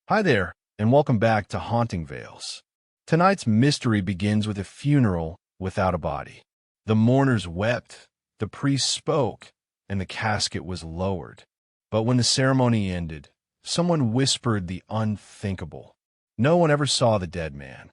Hi there, and welcome back to Haunting Vales. Tonight's mystery begins with a funeral without a body. The mourners wept, the priest spoke, and the casket was lowered. But when the ceremony ended, someone whispered the unthinkable. No one ever saw the dead man.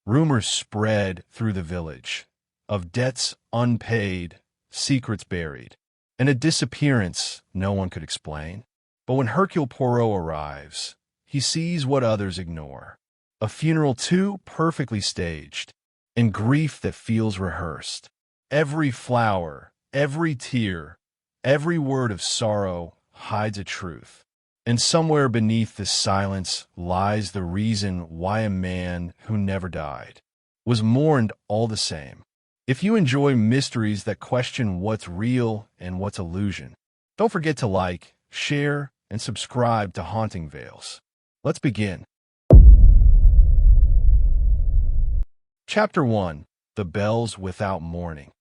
Rumors spread through the village of debts unpaid, secrets buried, and a disappearance no one could explain. But when Hercule Poirot arrives, he sees what others ignore. A funeral too perfectly staged, and grief that feels rehearsed. Every flower, every tear, every word of sorrow hides a truth. And somewhere beneath the silence lies the reason why a man who never died was mourned all the same. If you enjoy mysteries that question what's real and what's illusion, don't forget to like, share, and subscribe to Haunting Vales. Let's begin. Chapter 1. The Bells Without Mourning.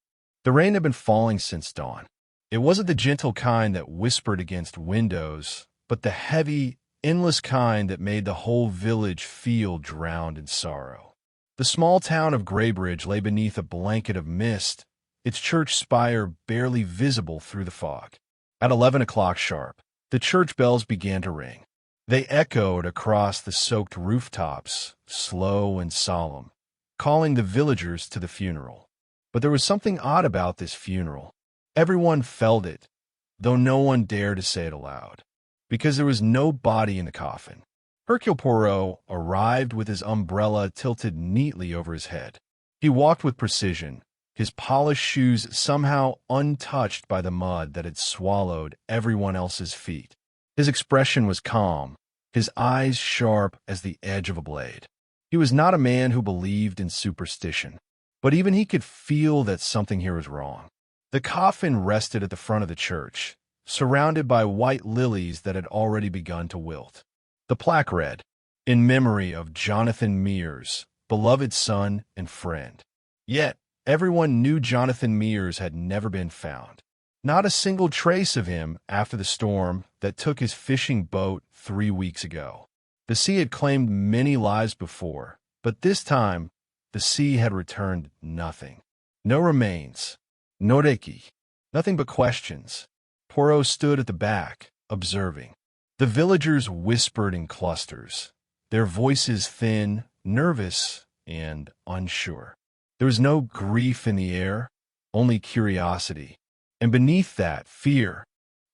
The rain had been falling since dawn. It wasn't the gentle kind that whispered against windows, but the heavy, endless kind that made the whole village feel drowned in sorrow. The small town of Graybridge lay beneath a blanket of mist, its church spire barely visible through the fog. At 11 o'clock sharp, the church bells began to ring. They echoed across the soaked rooftops, slow and solemn, calling the villagers to the funeral. But there was something odd about this funeral. Everyone felt it, though no one dared to say it aloud, because there was no body in the coffin. Hercule Poirot arrived with his umbrella tilted neatly over his head. He walked with precision, his polished shoes somehow untouched by the mud that had swallowed everyone else's feet. His expression was calm, his eyes sharp as the edge of a blade. He was not a man who believed in superstition, but even he could feel that something here was wrong. The coffin rested at the front of the church, surrounded by white lilies that had already begun to wilt. The plaque read, "In memory of Jonathan Meers, beloved son and friend." Yet, everyone knew Jonathan Meers had never been found. Not a single trace of him after the storm that took his fishing boat 3 weeks ago. The sea had claimed many lives before, but this time, the sea had returned nothing. No remains, no reiki, nothing but questions. Poirot stood at the back, observing. The villagers whispered in clusters, their voices thin, nervous, and unsure. There was no grief in the air, only curiosity. And beneath that, fear.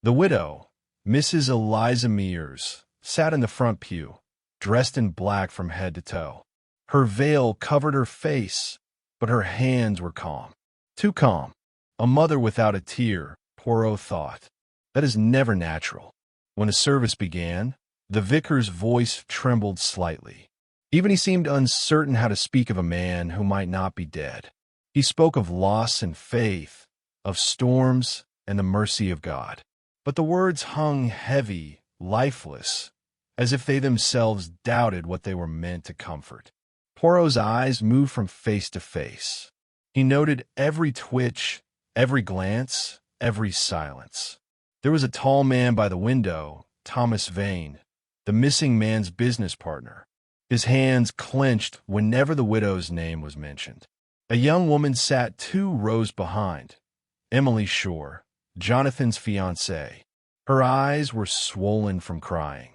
The widow, Mrs. Eliza Meers, sat in the front pew, dressed in black from head to toe. Her veil covered her face, but her hands were calm. Too calm. A mother without a tear, Poirot thought. That is never natural. When the service began, the vicar's voice trembled slightly. Even he seemed uncertain how to speak of a man who might not be dead. He spoke of loss and faith, of storms and the mercy of God. But the words hung heavy, lifeless, as if they themselves doubted what they were meant to comfort. Poirot's eyes moved from face to face. He noted every twitch, every glance, every silence. There was a tall man by the window, Thomas Vane, the missing man's business partner. His hands clenched whenever the widow's name was mentioned. A young woman sat 2 rows behind, Emily Shore, Jonathan's fiancée. Her eyes were swollen from crying.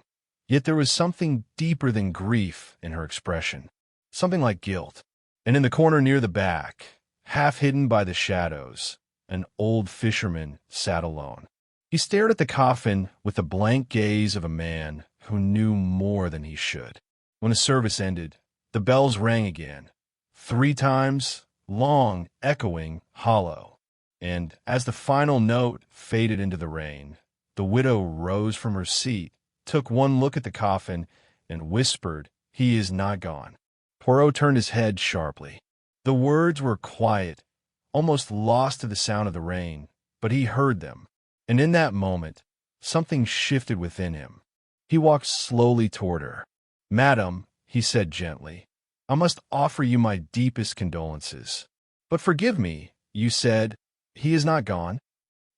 Yet there was something deeper than grief in her expression, something like guilt. And in the corner near the back, half hidden by the shadows, an old fisherman sat alone. He stared at the coffin with the blank gaze of a man who knew more than he should. When the service ended, the bells rang again, 3 times, long, echoing, hollow. And as the final note faded into the rain, the widow rose from her seat, took one look at the coffin, and whispered, "He is not gone." Poirot turned his head sharply. The words were quiet, almost lost to the sound of the rain, but he heard them. And in that moment, something shifted within him. He walked slowly toward her. "Madam," he said gently, "I must offer you my deepest condolences. But forgive me, you said, he is not gone."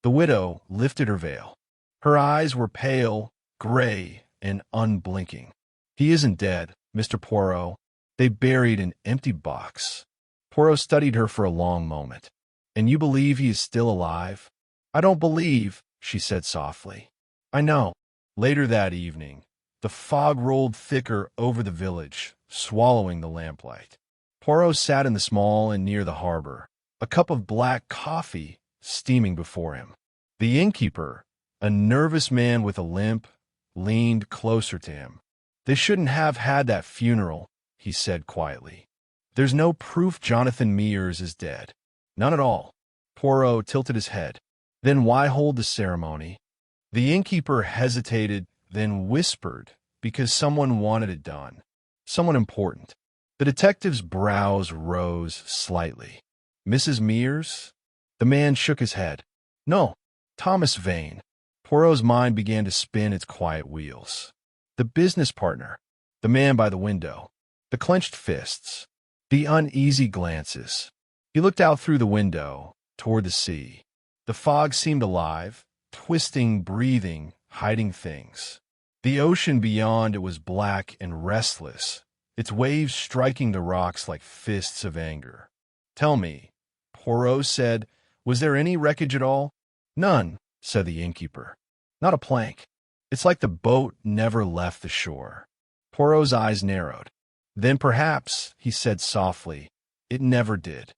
The widow lifted her veil. Her eyes were pale, gray, and unblinking. "He isn't dead, Mr. Poirot. They buried an empty box." Poirot studied her for a long moment. "And you believe he is still alive?" "I don't believe," she said softly. "I know." Later that evening, the fog rolled thicker over the village, swallowing the lamplight. Poirot sat in the small inn near the harbor, a cup of black coffee steaming before him. The innkeeper, a nervous man with a limp, leaned closer to him. "They shouldn't have had that funeral," he said quietly. "There's no proof Jonathan Meers is dead. None at all." Poirot tilted his head. "Then why hold the ceremony?" The innkeeper hesitated, then whispered, "Because someone wanted it done. Someone important." The detective's brows rose slightly. "Mrs. Meers?" The man shook his head. "No, Thomas Vane." Poirot's mind began to spin its quiet wheels. The business partner, the man by the window, the clenched fists, the uneasy glances. He looked out through the window, toward the sea. The fog seemed alive, twisting, breathing, hiding things. The ocean beyond it was black and restless, its waves striking the rocks like fists of anger. "Tell me," Poirot said, "was there any wreckage at all?" "None," said the innkeeper. "Not a plank. It's like the boat never left the shore." Poirot's eyes narrowed. "Then perhaps," he said softly, "it never did."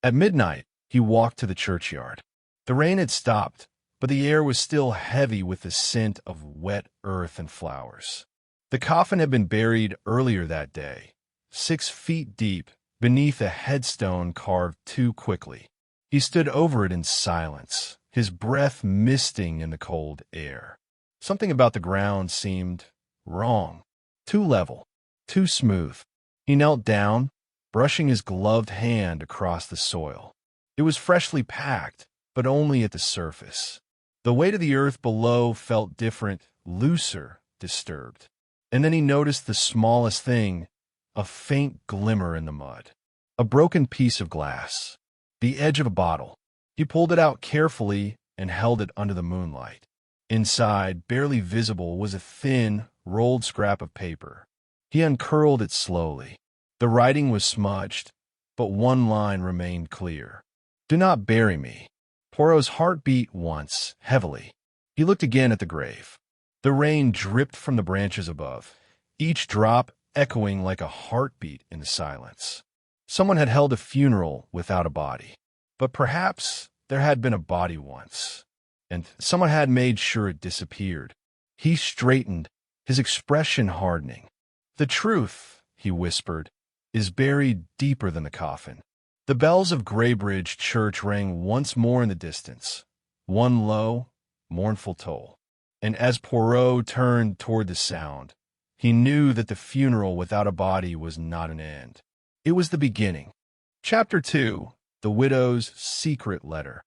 At midnight, he walked to the churchyard. The rain had stopped, but the air was still heavy with the scent of wet earth and flowers. The coffin had been buried earlier that day, 6 feet deep, beneath a headstone carved too quickly. He stood over it in silence, his breath misting in the cold air. Something about the ground seemed wrong, too level, too smooth. He knelt down, brushing his gloved hand across the soil. It was freshly packed, but only at the surface. The weight of the earth below felt different, looser, disturbed. And then he noticed the smallest thing, a faint glimmer in the mud. A broken piece of glass, the edge of a bottle. He pulled it out carefully and held it under the moonlight. Inside, barely visible, was a thin, rolled scrap of paper. He uncurled it slowly. The writing was smudged, but one line remained clear. "Do not bury me." Poirot's heart beat once, heavily. He looked again at the grave. The rain dripped from the branches above, each drop echoing like a heartbeat in the silence. Someone had held a funeral without a body. But perhaps there had been a body once, and someone had made sure it disappeared. He straightened, his expression hardening. "The truth," he whispered, "is buried deeper than the coffin." The bells of Graybridge church rang once more in the distance, one low, mournful toll. And as Poirot turned toward the sound, he knew that the funeral without a body was not an end. It was the beginning. Chapter 2. The Widow's Secret Letter.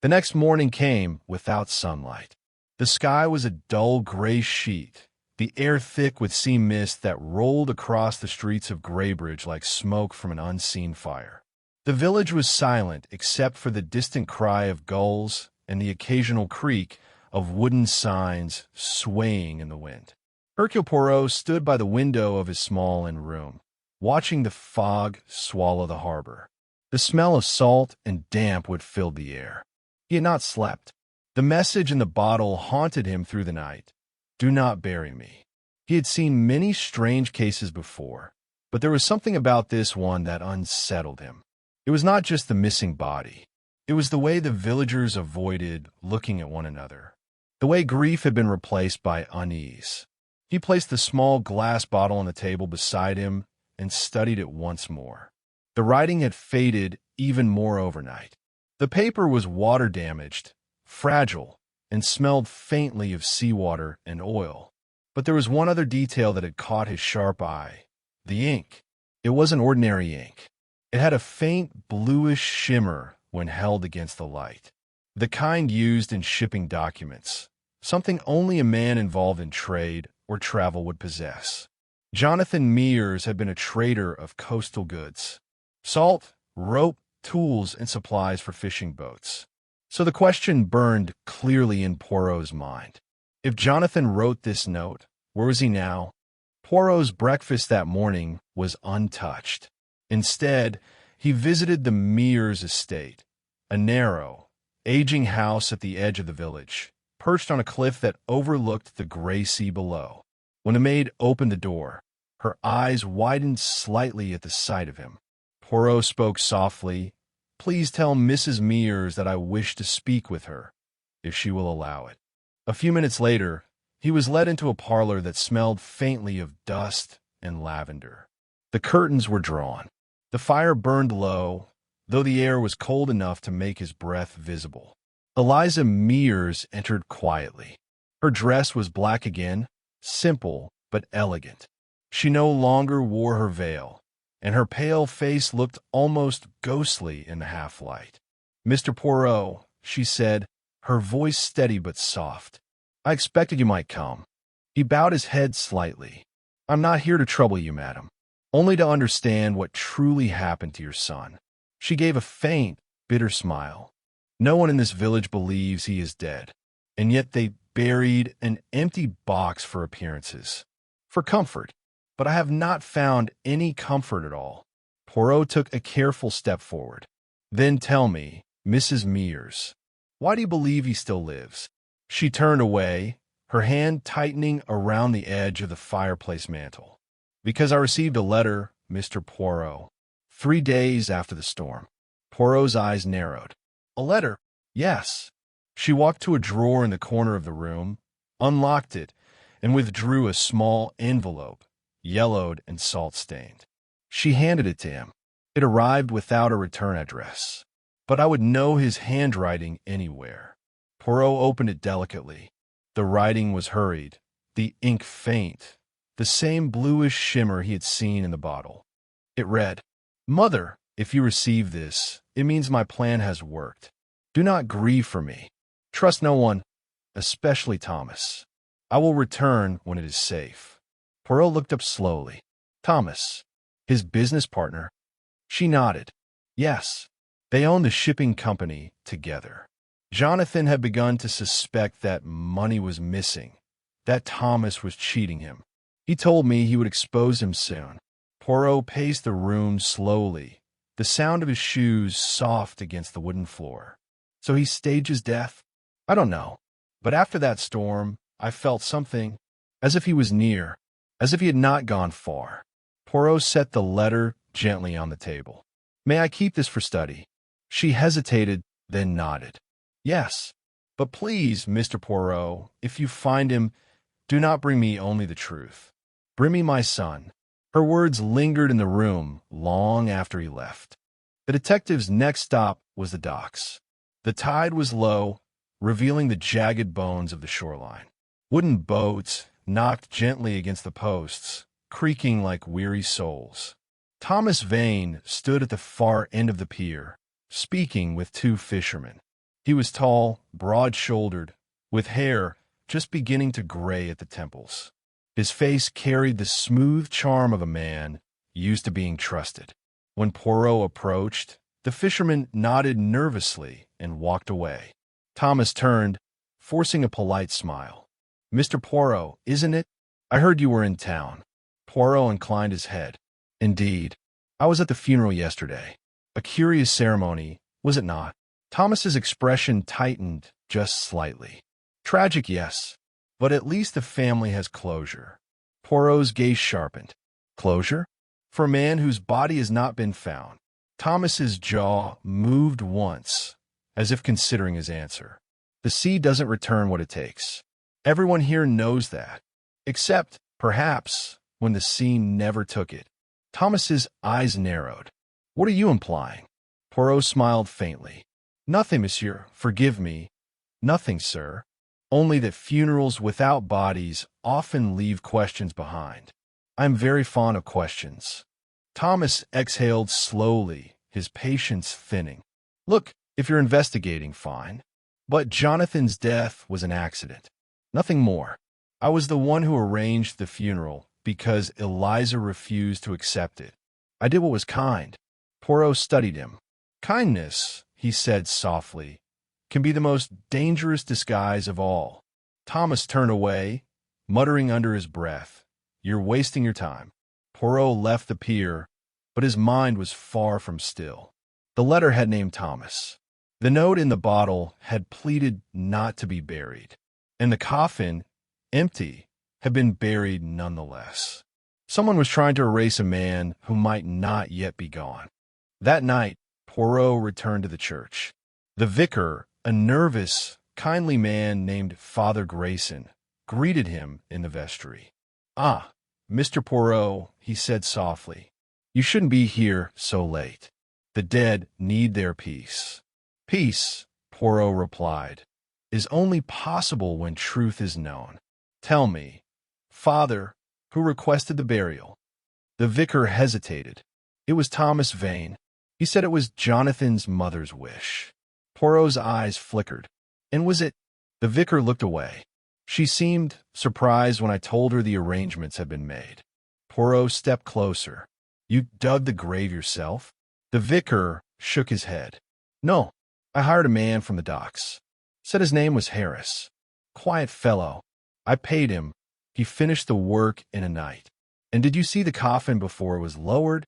The next morning came without sunlight. The sky was a dull gray sheet, the air thick with sea mist that rolled across the streets of Graybridge like smoke from an unseen fire. The village was silent except for the distant cry of gulls and the occasional creak of wooden signs swaying in the wind. Hercule Poirot stood by the window of his small inn room, watching the fog swallow the harbor. The smell of salt and damp would fill the air. He had not slept. The message in the bottle haunted him through the night. "Do not bury me." He had seen many strange cases before, but there was something about this one that unsettled him. It was not just the missing body. It was the way the villagers avoided looking at one another, the way grief had been replaced by unease. He placed the small glass bottle on the table beside him and studied it once more. The writing had faded even more overnight. The paper was water-damaged, fragile, and smelled faintly of seawater and oil. But there was one other detail that had caught his sharp eye: the ink. It wasn't ordinary ink. It had a faint bluish shimmer when held against the light, the kind used in shipping documents, something only a man involved in trade or travel would possess. Jonathan Meers had been a trader of coastal goods: salt, rope, tools, and supplies for fishing boats. So the question burned clearly in Poirot's mind. If Jonathan wrote this note, where was he now? Poirot's breakfast that morning was untouched. Instead, he visited the Meers estate, a narrow, aging house at the edge of the village, perched on a cliff that overlooked the gray sea below. When the maid opened the door, her eyes widened slightly at the sight of him. Poirot spoke softly, "Please tell Mrs. Meers that I wish to speak with her, if she will allow it." A few minutes later, he was led into a parlor that smelled faintly of dust and lavender. The curtains were drawn. The fire burned low, though the air was cold enough to make his breath visible. Eliza Meers entered quietly. Her dress was black again, simple but elegant. She no longer wore her veil, and her pale face looked almost ghostly in the half-light. "Mr. Poirot," she said, her voice steady but soft, "I expected you might come." He bowed his head slightly. "I'm not here to trouble you, madam, only to understand what truly happened to your son." She gave a faint, bitter smile. "No one in this village believes he is dead, and yet they buried an empty box for appearances, for comfort. But I have not found any comfort at all." Poirot took a careful step forward. "Then tell me, Mrs. Meers, why do you believe he still lives?" She turned away, her hand tightening around the edge of the fireplace mantel. "Because I received a letter, Mr. Poirot, 3 days after the storm." Poirot's eyes narrowed. "A letter?" "Yes." She walked to a drawer in the corner of the room, unlocked it, and withdrew a small envelope, yellowed and salt-stained. She handed it to him. It arrived without a return address, but I would know his handwriting anywhere. Poirot opened it delicately. The writing was hurried, the ink faint, the same bluish shimmer he had seen in the bottle. It read, "Mother, if you receive this, it means my plan has worked. Do not grieve for me. Trust no one, especially Thomas. I will return when it is safe." Poirot looked up slowly. "Thomas, his business partner?" She nodded. "Yes, they own the shipping company together." Jonathan had begun to suspect that money was missing, that Thomas was cheating him. "He told me he would expose him soon." Poirot paced the room slowly, the sound of his shoes soft against the wooden floor. "So he staged his death?" "I don't know. But after that storm, I felt something, as if he was near, as if he had not gone far." Poirot set the letter gently on the table. "May I keep this for study?" She hesitated, then nodded. "Yes. But please, Mr. Poirot, if you find him, do not bring me only the truth. Bring me my son." Her words lingered in the room long after he left. The detective's next stop was the docks. The tide was low, revealing the jagged bones of the shoreline. Wooden boats knocked gently against the posts, creaking like weary souls. Thomas Vane stood at the far end of the pier, speaking with 2 fishermen. He was tall, broad-shouldered, with hair just beginning to gray at the temples. His face carried the smooth charm of a man used to being trusted. When Poirot approached, the fisherman nodded nervously and walked away. Thomas turned, forcing a polite smile. "Mr. Poirot, isn't it? I heard you were in town." Poirot inclined his head. "Indeed. I was at the funeral yesterday. A curious ceremony, was it not?" Thomas's expression tightened just slightly. "Tragic, yes, but at least the family has closure." Poirot's gaze sharpened. "Closure? For a man whose body has not been found?" Thomas's jaw moved once, as if considering his answer. "The sea doesn't return what it takes. Everyone here knows that, except, perhaps, when the sea never took it." Thomas's eyes narrowed. "What are you implying?" Poirot smiled faintly. "Nothing, monsieur. Forgive me. Nothing, sir. Only that funerals without bodies often leave questions behind. I am very fond of questions." Thomas exhaled slowly, his patience thinning. "Look, if you're investigating, fine. But Jonathan's death was an accident. Nothing more. I was the one who arranged the funeral because Eliza refused to accept it. I did what was kind." Poirot studied him. "Kindness," he said softly, "can be the most dangerous disguise of all." Thomas turned away, muttering under his breath, You're wasting your time." Poirot left the pier, but his mind was far from still. The letter had named Thomas. The note in the bottle had pleaded not to be buried, and the coffin, empty, had been buried nonetheless. Someone was trying to erase a man who might not yet be gone. That night, Poirot returned to the church. The vicar, a nervous, kindly man named Father Grayson, greeted him in the vestry. "Ah, Mr. Poirot," he said softly, "you shouldn't be here so late. The dead need their peace." "Peace," Poirot replied, "is only possible when truth is known. Tell me, Father, who requested the burial?" The vicar hesitated. "It was Thomas Vane. He said it was Jonathan's mother's wish." Poirot's eyes flickered. "And was it—" The vicar looked away. "She seemed surprised when I told her the arrangements had been made." Poirot stepped closer. "You dug the grave yourself?" The vicar shook his head. "No, I hired a man from the docks. Said his name was Harris. Quiet fellow. I paid him. He finished the work in a night." "And did you see the coffin before it was lowered?"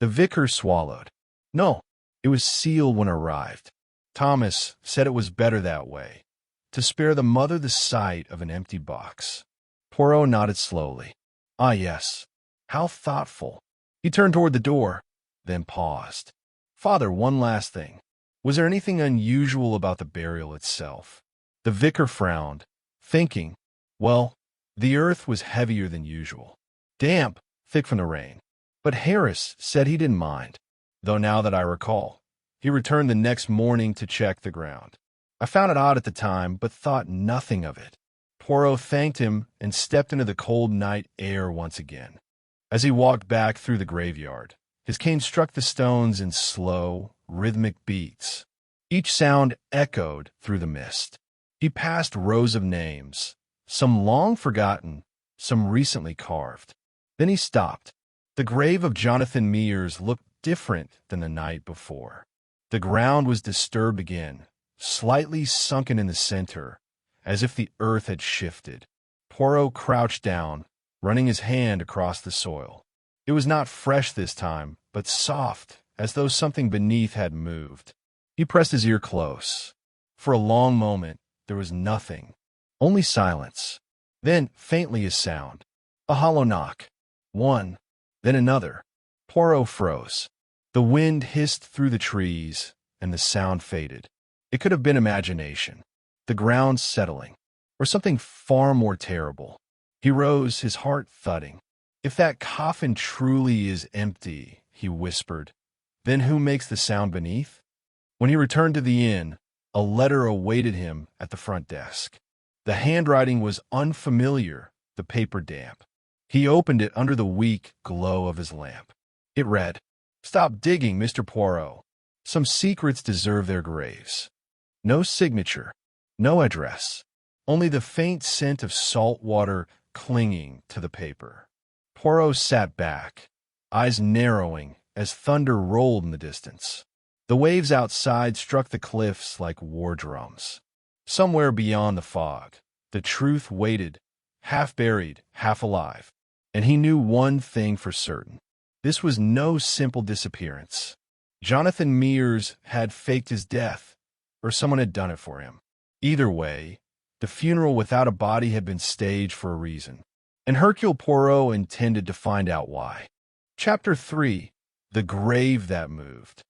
The vicar swallowed. "No, it was sealed when it arrived. Thomas said it was better that way, to spare the mother the sight of an empty box." Poirot nodded slowly. "Ah, yes. How thoughtful." He turned toward the door, then paused. "Father, one last thing. Was there anything unusual about the burial itself?" The vicar frowned, thinking, "Well, the earth was heavier than usual. Damp, thick from the rain. But Harris said he didn't mind, though now that I recall, he returned the next morning to check the ground. I found it odd at the time, but thought nothing of it." Poirot thanked him and stepped into the cold night air once again. As he walked back through the graveyard, his cane struck the stones in slow, rhythmic beats. Each sound echoed through the mist. He passed rows of names, some long forgotten, some recently carved. Then he stopped. The grave of Jonathan Meers looked different than the night before. The ground was disturbed again, slightly sunken in the center, as if the earth had shifted. Poirot crouched down, running his hand across the soil. It was not fresh this time, but soft, as though something beneath had moved. He pressed his ear close. For a long moment, there was nothing, only silence. Then, faintly, a sound. A hollow knock. One, then another. Poirot froze. The wind hissed through the trees, and the sound faded. It could have been imagination, the ground settling, or something far more terrible. He rose, his heart thudding. "If that coffin truly is empty," he whispered, "then who makes the sound beneath?" When he returned to the inn, a letter awaited him at the front desk. The handwriting was unfamiliar, the paper damp. He opened it under the weak glow of his lamp. It read, "Stop digging, Mr. Poirot. Some secrets deserve their graves." No signature, no address, only the faint scent of salt water clinging to the paper. Poirot sat back, eyes narrowing as thunder rolled in the distance. The waves outside struck the cliffs like war drums. Somewhere beyond the fog, the truth waited, half buried, half alive. And he knew one thing for certain. This was no simple disappearance. Jonathan Meers had faked his death, or someone had done it for him. Either way, the funeral without a body had been staged for a reason, and Hercule Poirot intended to find out why. Chapter 3. The Grave That Moved.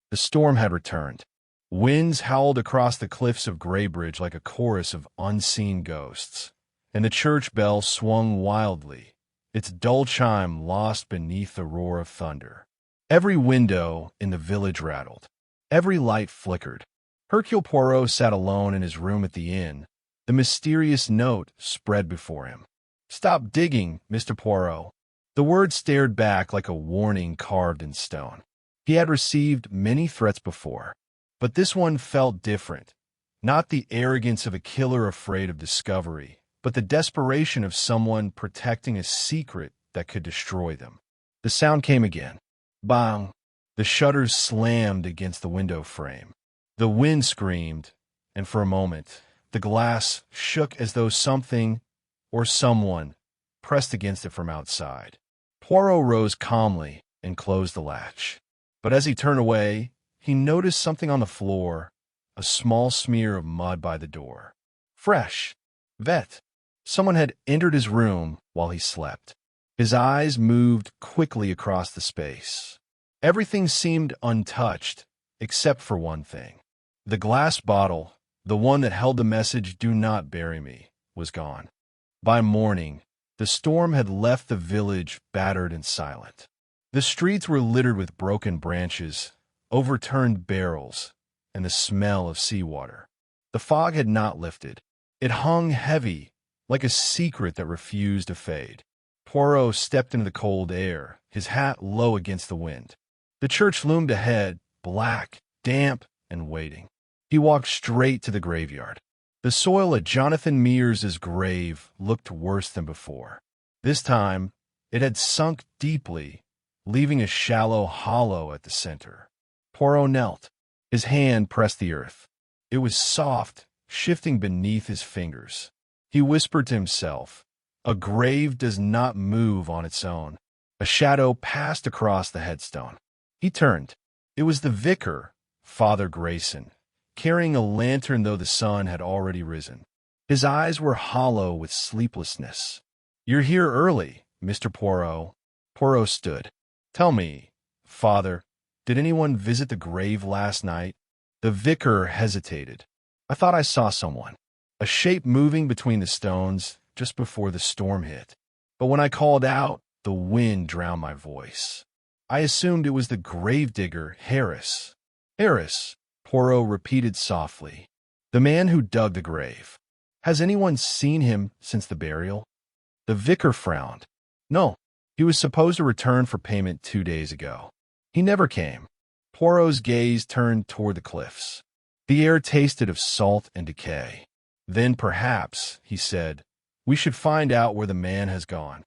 The storm had returned. Winds howled across the cliffs of Graybridge like a chorus of unseen ghosts, and the church bell swung wildly, its dull chime lost beneath the roar of thunder. Every window in the village rattled. Every light flickered. Hercule Poirot sat alone in his room at the inn, the mysterious note spread before him. "Stop digging, Mr. Poirot." The word stared back like a warning carved in stone. He had received many threats before, but this one felt different. Not the arrogance of a killer afraid of discovery, but the desperation of someone protecting a secret that could destroy them. The sound came again. Bang! The shutters slammed against the window frame. The wind screamed, and for a moment, the glass shook as though something or someone pressed against it from outside. Poirot rose calmly and closed the latch. But as he turned away, he noticed something on the floor, a small smear of mud by the door. Fresh. Vet. Someone had entered his room while he slept. His eyes moved quickly across the space. Everything seemed untouched, except for one thing. The glass bottle, the one that held the message, "Do not bury me," was gone. By morning, the storm had left the village battered and silent. The streets were littered with broken branches, overturned barrels, and the smell of seawater. The fog had not lifted. It hung heavy, like a secret that refused to fade. Poirot stepped into the cold air, his hat low against the wind. The church loomed ahead, black, damp, and waiting. He walked straight to the graveyard. The soil at Jonathan Meers' grave looked worse than before. This time, it had sunk deeply, leaving a shallow hollow at the center. Poirot knelt. His hand pressed the earth. It was soft, shifting beneath his fingers. He whispered to himself, "A grave does not move on its own." A shadow passed across the headstone. He turned. It was the vicar, Father Grayson, carrying a lantern though the sun had already risen. His eyes were hollow with sleeplessness. "You're here early, Mr. Poirot." Poirot stood. "Tell me, Father, did anyone visit the grave last night?" The vicar hesitated. "I thought I saw someone, a shape moving between the stones just before the storm hit. But when I called out, the wind drowned my voice. I assumed it was the gravedigger, Harris." "Harris," Poirot repeated softly. "The man who dug the grave. Has anyone seen him since the burial?" The vicar frowned. "No, he was supposed to return for payment 2 days ago. He never came." Poirot's gaze turned toward the cliffs. The air tasted of salt and decay. "Then perhaps," he said, "we should find out where the man has gone."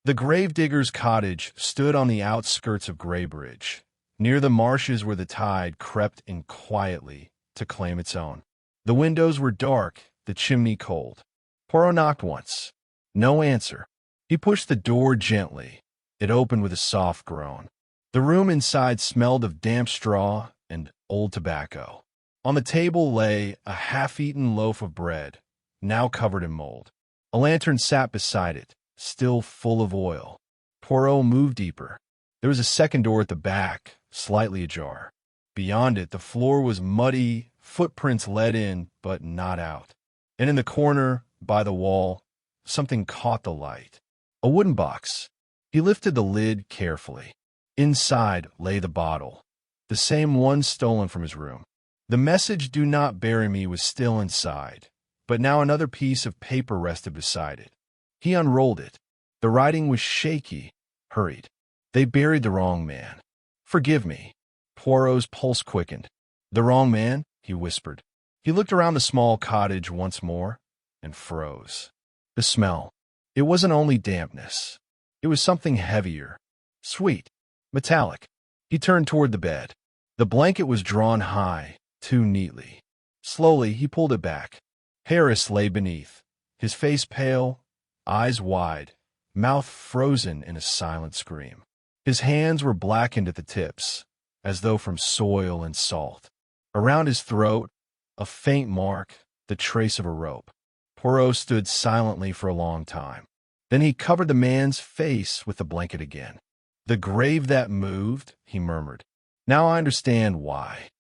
The gravedigger's cottage stood on the outskirts of Graybridge, near the marshes where the tide crept in quietly to claim its own. The windows were dark, the chimney cold. Poirot knocked once. No answer. He pushed the door gently. It opened with a soft groan. The room inside smelled of damp straw and old tobacco. On the table lay a half-eaten loaf of bread, now covered in mold. A lantern sat beside it, still full of oil. Poirot moved deeper. There was a second door at the back, slightly ajar. Beyond it, the floor was muddy, footprints led in, but not out. And in the corner, by the wall, something caught the light. A wooden box. He lifted the lid carefully. Inside lay the bottle, the same one stolen from his room. The message, "Do not bury me," was still inside, but now another piece of paper rested beside it. He unrolled it. The writing was shaky, hurried. "They buried the wrong man. Forgive me." Poirot's pulse quickened. "The wrong man?" he whispered. He looked around the small cottage once more and froze. The smell. It wasn't only dampness. It was something heavier, sweet, metallic. He turned toward the bed. The blanket was drawn high, too neatly. Slowly, he pulled it back. Harris lay beneath, his face pale, eyes wide, mouth frozen in a silent scream. His hands were blackened at the tips, as though from soil and salt. Around his throat, a faint mark, the trace of a rope. Poirot stood silently for a long time. Then he covered the man's face with the blanket again. "The grave that moved," he murmured. "Now I understand why."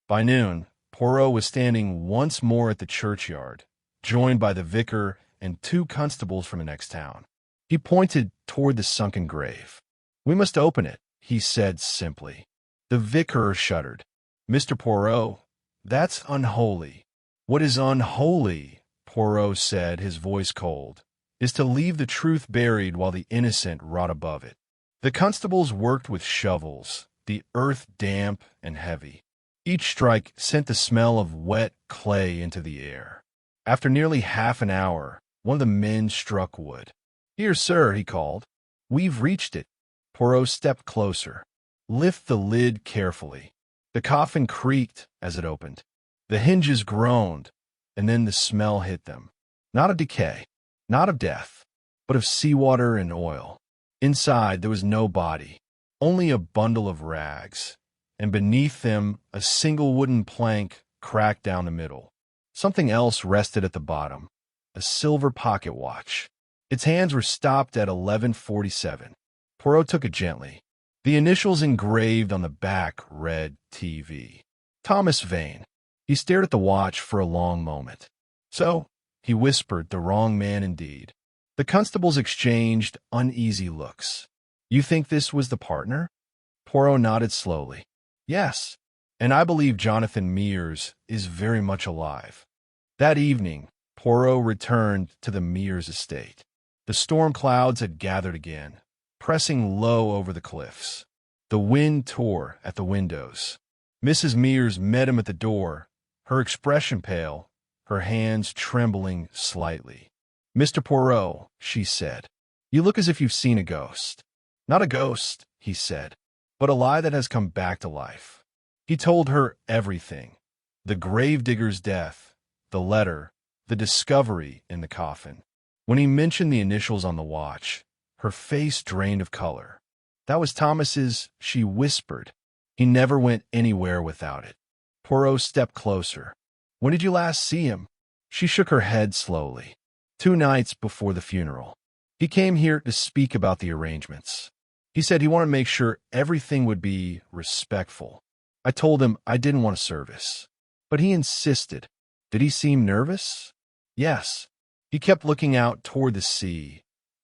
By noon, Poirot was standing once more at the churchyard, joined by the vicar and 2 constables from the next town. He pointed toward the sunken grave. "We must open it," he said simply. The vicar shuddered. "Mr. Poirot, that's unholy." "What is unholy," Poirot said, his voice cold, "is to leave the truth buried while the innocent rot above it." The constables worked with shovels, the earth damp and heavy. Each strike sent the smell of wet clay into the air. After nearly half an hour, one of the men struck wood. "Here, sir," he called. "We've reached it." Poirot stepped closer. "Lift the lid carefully." The coffin creaked as it opened. The hinges groaned, and then the smell hit them. Not of decay, not of death, but of seawater and oil. Inside, there was no body, only a bundle of rags, and beneath them, a single wooden plank cracked down the middle. Something else rested at the bottom, a silver pocket watch. Its hands were stopped at 11:47. Poirot took it gently. The initials engraved on the back read TV. Thomas Vane. He stared at the watch for a long moment. So, he whispered, the wrong man indeed. The constables exchanged uneasy looks. You think this was the partner? Poirot nodded slowly. Yes, and I believe Jonathan Meers is very much alive. That evening, Poirot returned to the Meers estate. The storm clouds had gathered again, pressing low over the cliffs. The wind tore at the windows. Mrs. Meers met him at the door, her expression pale, her hands trembling slightly. Mr. Poirot, she said, you look as if you've seen a ghost. Not a ghost, he said, but a lie that has come back to life. He told her everything. The gravedigger's death, the letter, the discovery in the coffin. When he mentioned the initials on the watch, her face drained of color. That was Thomas's, she whispered. He never went anywhere without it. Poirot stepped closer. When did you last see him? She shook her head slowly. 2 nights before the funeral. He came here to speak about the arrangements. He said he wanted to make sure everything would be respectful. I told him I didn't want a service. But he insisted. Did he seem nervous? Yes. He kept looking out toward the sea,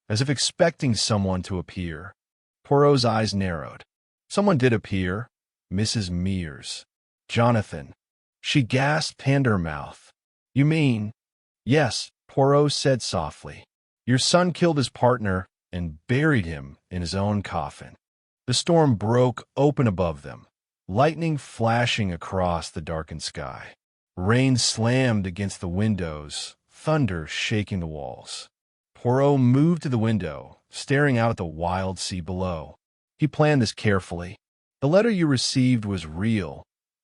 as if expecting someone to appear. Poirot's eyes narrowed. Someone did appear. Mrs. Meers. Jonathan. She gasped, hand to her mouth. You mean? Yes, Poirot said softly. Your son killed his partner and buried him in his own coffin. The storm broke open above them, lightning flashing across the darkened sky. Rain slammed against the windows, thunder shaking the walls. Poirot moved to the window, staring out at the wild sea below. He planned this carefully. The letter you received was real,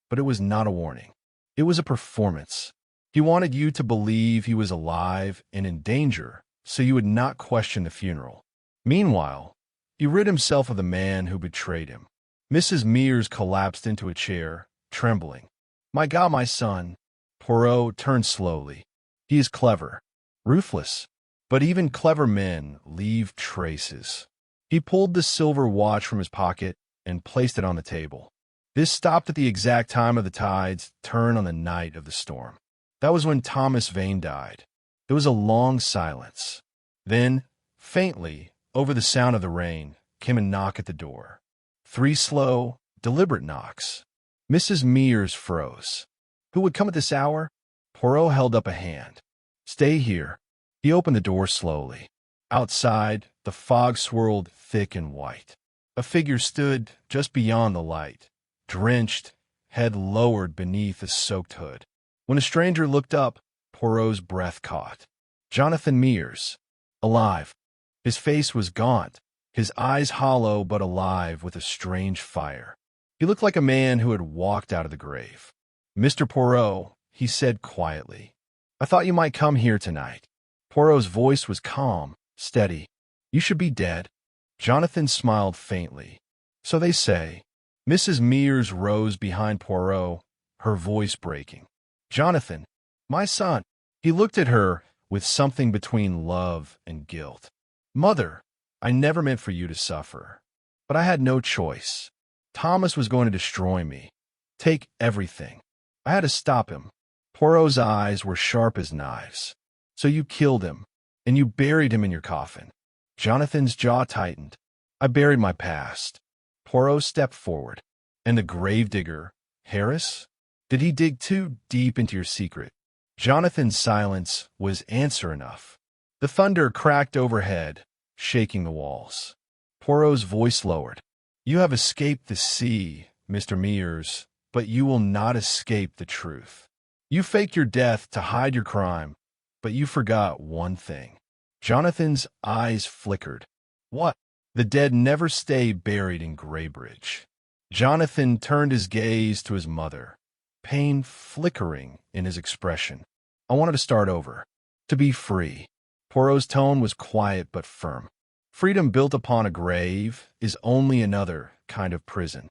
but it was not a warning. It was a performance. He wanted you to believe he was alive and in danger, so you would not question the funeral. Meanwhile, he rid himself of the man who betrayed him. Mrs. Meers collapsed into a chair, trembling. My God, my son. Poirot turned slowly. He is clever, ruthless, but even clever men leave traces. He pulled the silver watch from his pocket and placed it on the table. This stopped at the exact time of the tide's turn on the night of the storm. That was when Thomas Vane died. There was a long silence. Then, faintly, over the sound of the rain, came a knock at the door. 3 slow, deliberate knocks. Mrs. Meers froze. Who would come at this hour? Poirot held up a hand. Stay here. He opened the door slowly. Outside, the fog swirled thick and white. A figure stood just beyond the light, drenched, head lowered beneath a soaked hood. When a stranger looked up, Poirot's breath caught. Jonathan Meers, alive. His face was gaunt, his eyes hollow but alive with a strange fire. He looked like a man who had walked out of the grave. Mr. Poirot, he said quietly, I thought you might come here tonight. Poirot's voice was calm, steady. You should be dead. Jonathan smiled faintly. So they say. Mrs. Meers rose behind Poirot, her voice breaking. Jonathan, my son. He looked at her with something between love and guilt. Mother, I never meant for you to suffer. But I had no choice. Thomas was going to destroy me. Take everything. I had to stop him. Poirot's eyes were sharp as knives. So you killed him, and you buried him in your coffin. Jonathan's jaw tightened. I buried my past. Poirot stepped forward. And the gravedigger, Harris? Did he dig too deep into your secret? Jonathan's silence was answer enough. The thunder cracked overhead, shaking the walls. Poirot's voice lowered. You have escaped the sea, Mr. Meers, but you will not escape the truth. You faked your death to hide your crime, but you forgot one thing. Jonathan's eyes flickered. What? The dead never stay buried in Graybridge. Jonathan turned his gaze to his mother, pain flickering in his expression. I wanted to start over, to be free. Poirot's tone was quiet but firm. Freedom built upon a grave is only another kind of prison.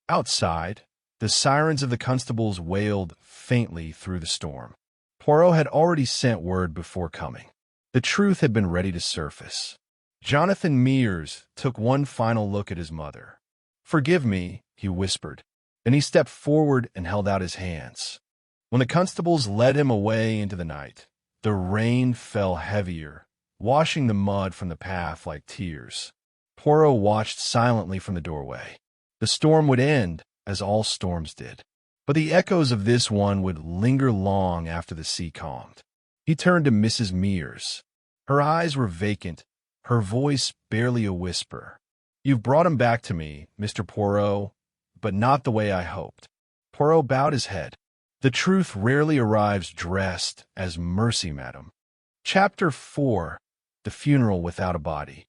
Outside, the sirens of the constables wailed faintly through the storm. Poirot had already sent word before coming. The truth had been ready to surface. Jonathan Meers took one final look at his mother. "Forgive me," he whispered. Then he stepped forward and held out his hands. When the constables led him away into the night, the rain fell heavier, washing the mud from the path like tears. Poirot watched silently from the doorway. The storm would end, as all storms did. But the echoes of this one would linger long after the sea calmed. He turned to Mrs. Meers. Her eyes were vacant, her voice barely a whisper. "You've brought him back to me, Mr. Poirot, but not the way I hoped." Poirot bowed his head. "The truth rarely arrives dressed as mercy, madam." Chapter 4. The Funeral Without a Body.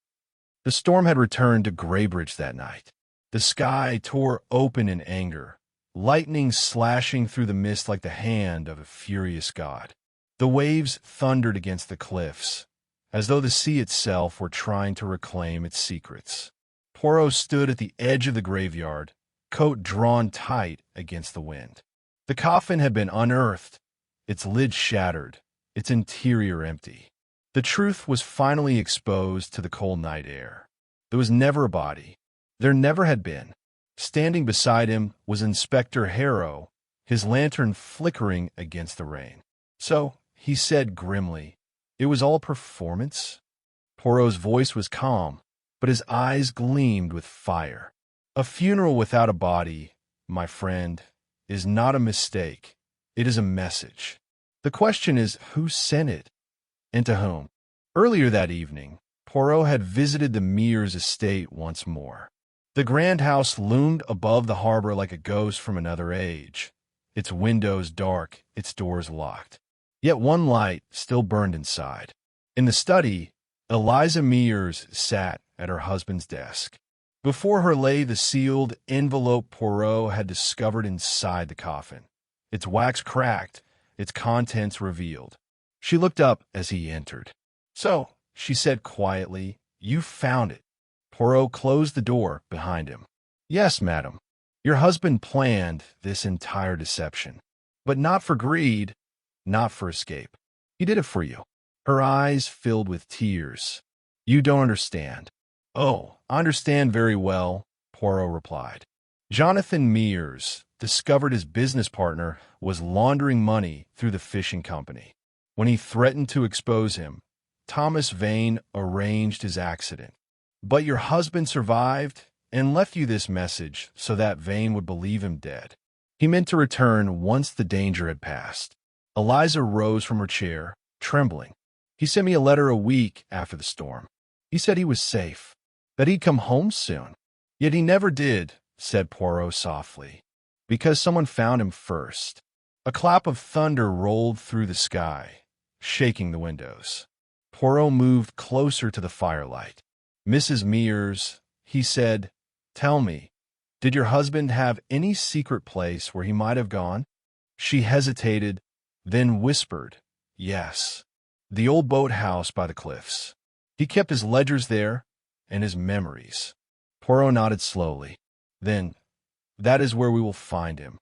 The storm had returned to Graybridge that night. The sky tore open in anger, lightning slashing through the mist like the hand of a furious god. The waves thundered against the cliffs, as though the sea itself were trying to reclaim its secrets. Poirot stood at the edge of the graveyard, coat drawn tight against the wind. The coffin had been unearthed, its lid shattered, its interior empty. The truth was finally exposed to the cold night air. There was never a body. There never had been. Standing beside him was Inspector Harrow, his lantern flickering against the rain. "So," he said grimly, "it was all performance?" Poirot's voice was calm, but his eyes gleamed with fire. "A funeral without a body, my friend, is not a mistake. It is a message. The question is, who sent it, and to whom?" Earlier that evening, Poirot had visited the Meers estate once more. The grand house loomed above the harbor like a ghost from another age, its windows dark, its doors locked. Yet one light still burned inside. In the study, Eliza Meers sat at her husband's desk. Before her lay the sealed envelope Poirot had discovered inside the coffin. Its wax cracked, its contents revealed. She looked up as he entered. "So," she said quietly, "you found it." Poirot closed the door behind him. "Yes, madam. Your husband planned this entire deception. But not for greed, not for escape. He did it for you." Her eyes filled with tears. "You don't understand." "Oh, I understand very well," Poirot replied. Jonathan Meers discovered his business partner was laundering money through the fishing company. When he threatened to expose him, Thomas Vane arranged his accident. But your husband survived and left you this message so that Vane would believe him dead. He meant to return once the danger had passed. Eliza rose from her chair, trembling. "He sent me a letter a week after the storm. He said he was safe, that he'd come home soon. Yet he never did," said Poirot softly, "because someone found him first." A clap of thunder rolled through the sky, shaking the windows. Poirot moved closer to the firelight. "Mrs. Meers," he said, "tell me, did your husband have any secret place where he might have gone?" She hesitated, then whispered, "Yes, the old boathouse by the cliffs. He kept his ledgers there and his memories." Poirot nodded slowly. "Then, that is where we will find him."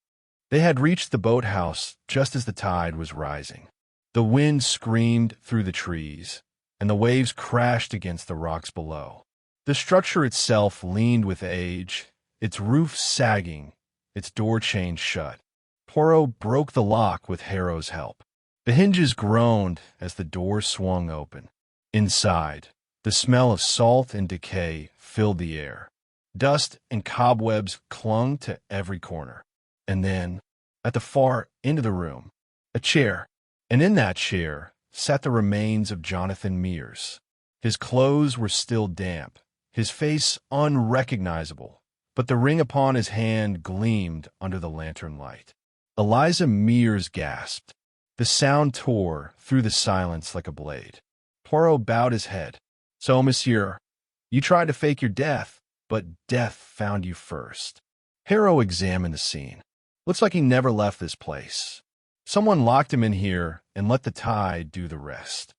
They had reached the boathouse just as the tide was rising. The wind screamed through the trees, and the waves crashed against the rocks below. The structure itself leaned with age, its roof sagging, its door chained shut. Poirot broke the lock with Harrow's help. The hinges groaned as the door swung open. Inside, the smell of salt and decay filled the air. Dust and cobwebs clung to every corner. And then, at the far end of the room, a chair, and in that chair sat the remains of Jonathan Meers. His clothes were still damp, his face unrecognizable, but the ring upon his hand gleamed under the lantern light. Eliza Meers gasped. The sound tore through the silence like a blade. Poirot bowed his head. "So, monsieur, you tried to fake your death, but death found you first." Harrow examined the scene. "Looks like he never left this place. Someone locked him in here and let the tide do the rest."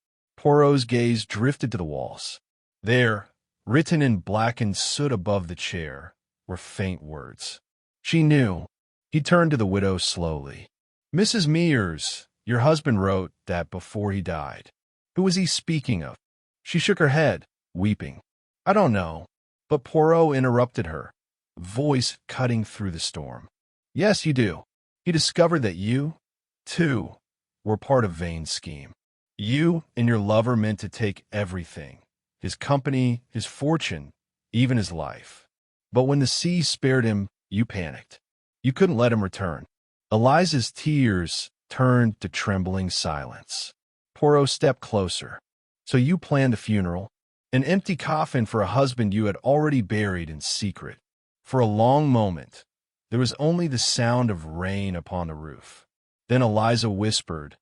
Poirot's gaze drifted to the walls. There, written in blackened soot above the chair, were faint words. She knew. He turned to the widow slowly. "Mrs. Meers, your husband wrote that before he died." Who was he speaking of? She shook her head, weeping. "I don't know." But Poirot interrupted her, voice cutting through the storm. "Yes, you do. He discovered that you, too, were part of Vane's scheme. You and your lover meant to take everything, his company, his fortune, even his life. But when the sea spared him, you panicked. You couldn't let him return." Eliza's tears turned to trembling silence. Poirot stepped closer. "So you planned a funeral? An empty coffin for a husband you had already buried in secret." For a long moment, there was only the sound of rain upon the roof. Then Eliza whispered,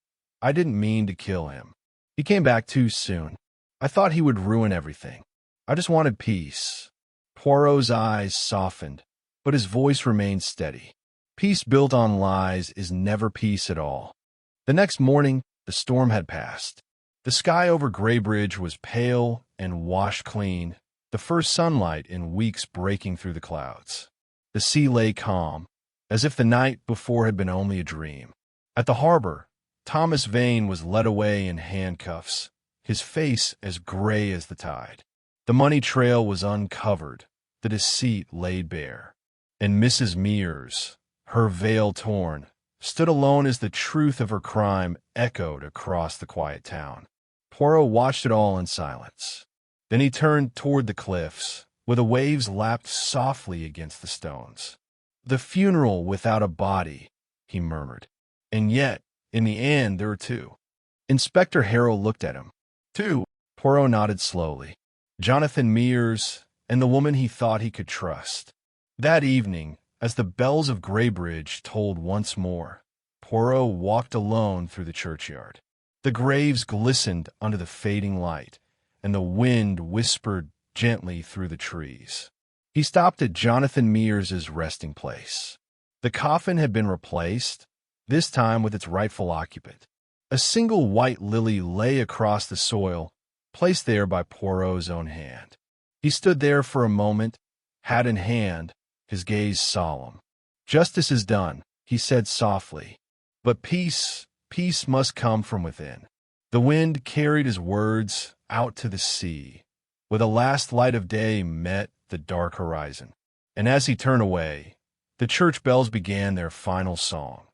"I didn't mean to kill him. He came back too soon. I thought he would ruin everything. I just wanted peace." Poirot's eyes softened, but his voice remained steady. Peace built on lies is never peace at all. The next morning, the storm had passed. The sky over Graybridge was pale and washed clean, the first sunlight in weeks breaking through the clouds. The sea lay calm, as if the night before had been only a dream. At the harbor, Thomas Vane was led away in handcuffs, his face as gray as the tide. The money trail was uncovered, the deceit laid bare. And Mrs. Meers, her veil torn, stood alone as the truth of her crime echoed across the quiet town. Poirot watched it all in silence. Then he turned toward the cliffs, where the waves lapped softly against the stones. "The funeral without a body," he murmured. "And yet, in the end, there are two." Inspector Harrell looked at him. "Two?" Poirot nodded slowly. "Jonathan Meers and the woman he thought he could trust." That evening, as the bells of Graybridge tolled once more, Poirot walked alone through the churchyard. The graves glistened under the fading light, and the wind whispered gently through the trees. He stopped at Jonathan Meers's resting place. The coffin had been replaced, this time with its rightful occupant. A single white lily lay across the soil, placed there by Poirot's own hand. He stood there for a moment, hat in hand, his gaze solemn. "Justice is done," he said softly, "but peace must come from within." The wind carried his words out to the sea, where the last light of day met the dark horizon. And as he turned away, the church bells began their final song,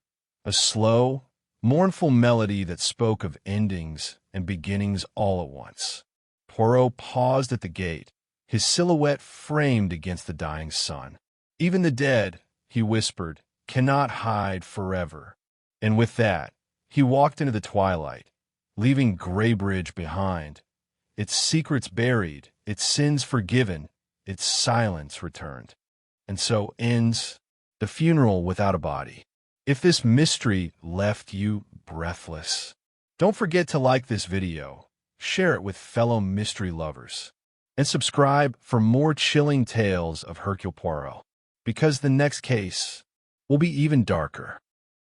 a slow, mournful melody that spoke of endings and beginnings all at once. Poirot paused at the gate, his silhouette framed against the dying sun. "Even the dead," he whispered, "cannot hide forever." And with that, he walked into the twilight, leaving Graybridge behind, its secrets buried, its sins forgiven, its silence returned. And so ends The Funeral Without a Body. If this mystery left you breathless, don't forget to like this video, share it with fellow mystery lovers, and subscribe for more chilling tales of Hercule Poirot, because the next case will be even darker.